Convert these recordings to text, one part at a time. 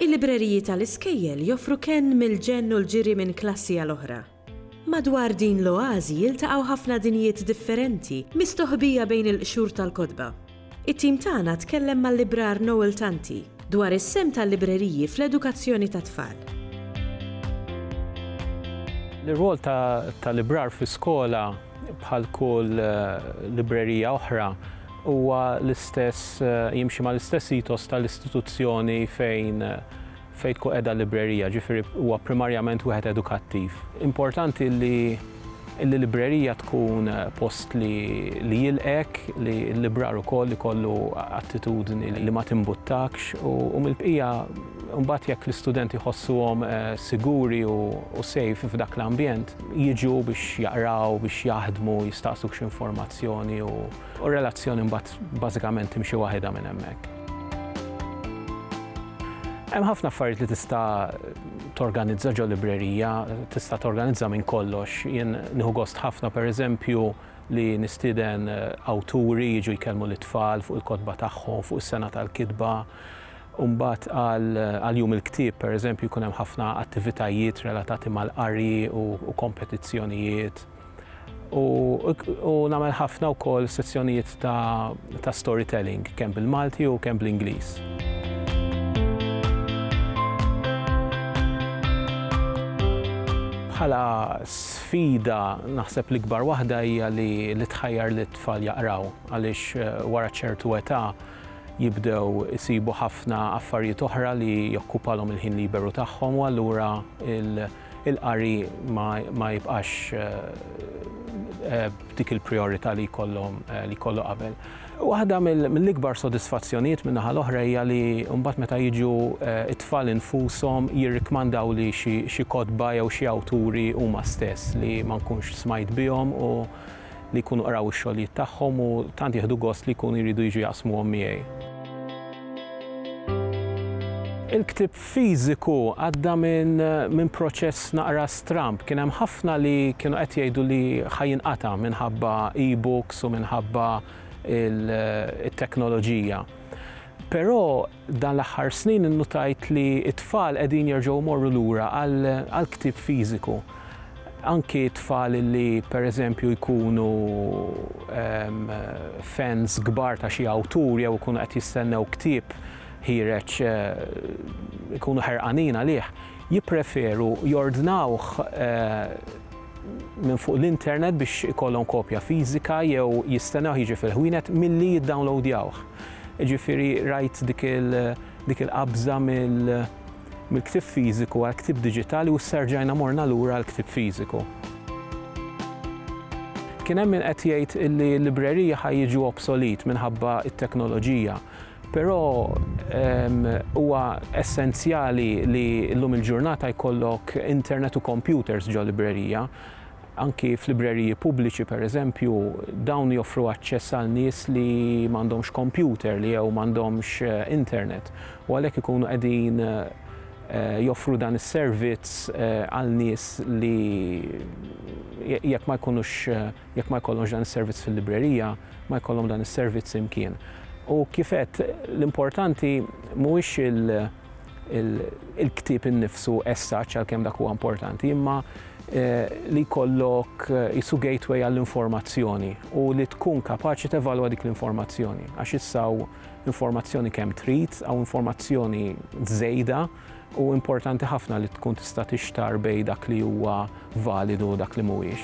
Il-libreriji tal-Iskejjel joffru kenn mill-ġenn u l-ġiri minn klassi għal oħra. Madwar din l-oażi jiltaqgħu ħafna dinijiet differenti mistoħbija bejn il-qxur tal-kotba. It-tim tagħna tkellem mal-librar Noel Tanti dwar is-sem tal-libreriji fl-edukazzjoni tat-tfal. L-rwol tal-librar fi skola bħal kull librerija oħra huwa l-istess jimxi mal-istess itos tal-istituzzjoni fejn tkun qiegħda l-librerija, ġifieri huwa primarjament wieħed edukattiv. Importanti li l-librerija tkun post li jilqek, li l-librar ukoll ikollu attitudni li ma timbuttakx u mill-bqija mbagħad jekk l-istudenti jħossuhom siguri u safe f'dak l-ambjent, jiġu biex jaqraw, biex jaħdmu, jistaqsu x'informazzjoni u relazzjoni mbagħad bażikament timxi waħedha minn hemmhekk. Hemm ħafna affarijiet li tista' torganizza ġo librerija, tista' torganizza minn kollox. Jien nieħu gost ħafna pereżempju li nistieden awturi jiġu jkellmu l-itfal fuq il-kotba tagħhom, fuq is-sena tal-kitba. Mbagħad għal jum il-ktieb pereżempju jkun hemm ħafna attivitajiet relatati mal-qari u kompetizzjonijiet. U nagħmel ħafna wkoll sezzjonijiet ta' storytelling kemm bil-Malti u kemm bl-Ingliż. Bħala sfida naħseb l-ikbar waħda hija li tħajjar l-tfal jaqraw għaliex wara ċertu età jibdew isibu ħafna affarijiet oħra li jokkupalhom il-ħin liberu tagħhom u allura il-qari ma jibqax dik il-priorità li jkollu qabel. Waħda mill-ikbar sodisfazzjonijiet min-naħa l-oħra hija li mbagħad meta jiġu it-tfal infushom jirrikmandaw li xi kotba jew xi awturi huma stess li ma nkunx smajt bihom u li jkunu qraw ix-xogħlijiet tagħhom u tant jieħdu gost li jkunu jridu jiġu jaqsmuhom miegħi. Il-ktieb fiżiku għadda minn proċess naqra stramp. Kien hemm ħafna li kienu qed jgħidu li ħajinqata' minħabba e-books u minħabba il-teknoloġija. Però dan l-aħħar snin innutajt li t-tfal qegħdin jerġgħu jmorru lura għal ktieb fiżiku. Anki tfal li pereżempju jkunu fans kbar ta' xi awtur jew ikunu qed jistennew ktieb ħireġ ikunu ħerqanin għalih, jippreferu jordnawh minn fuq l-internet biex ikollhom kopja fiżika jew jistennew jiġi fil-ħwienet milli jiddownloadjawh. Jiġifieri rajt dik il-qabża mill-ktieb fiżiku għal ktieb diġitali u serġajna morna lura għal ktieb fiżiku. Kien hemm min qed jgħid li l-librerija ħajjiġu obsolit minħabba t-teknoloġija. Però huwa essenzjali li llum il-ġurnata jkollok internet u computers ġo librerija. Anki f'libreriji pubbliċi pereżempju dawn joffru aċċess għal nies li m'għandhomx computer li jew m'għandhomx internet. U għalhekk ikunu qegħdin joffru dan is-servizz għal nies li jekk ma jkollhomx dan is-servizz fil-librerija ma jkollhom dan is-servizz imkien. U kif qed l-importanti mhuwiex il-ktieb innifsu essaċ għalkemm dak huwa importanti, imma li jkollok isu gateway għall-informazzjoni u li tkun kapaċi tevalwa dik l-informazzjoni. Għax issa informazzjoni kemm trid, hawn informazzjoni żejda u importanti ħafna li tkun tista' tixtar bejn dak li huwa validu u dak li mhuwiex.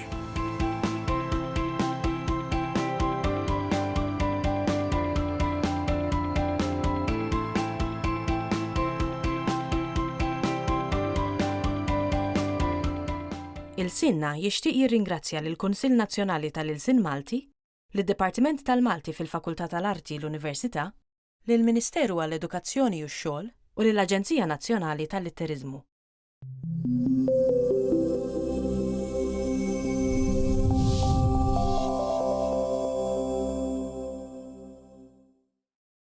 Ilsienna jixtieq jirringrazzja lill-Kunsill Nazzjonali tal-Ilsien Malti, lid-Dipartiment tal-Malti fil-Fakultà tal-Arti l-Università, lill-Ministeru għall-Edukazzjoni u x-Xogħol u lill-Aġenzija Nazzjonali tal-Litteriżmu.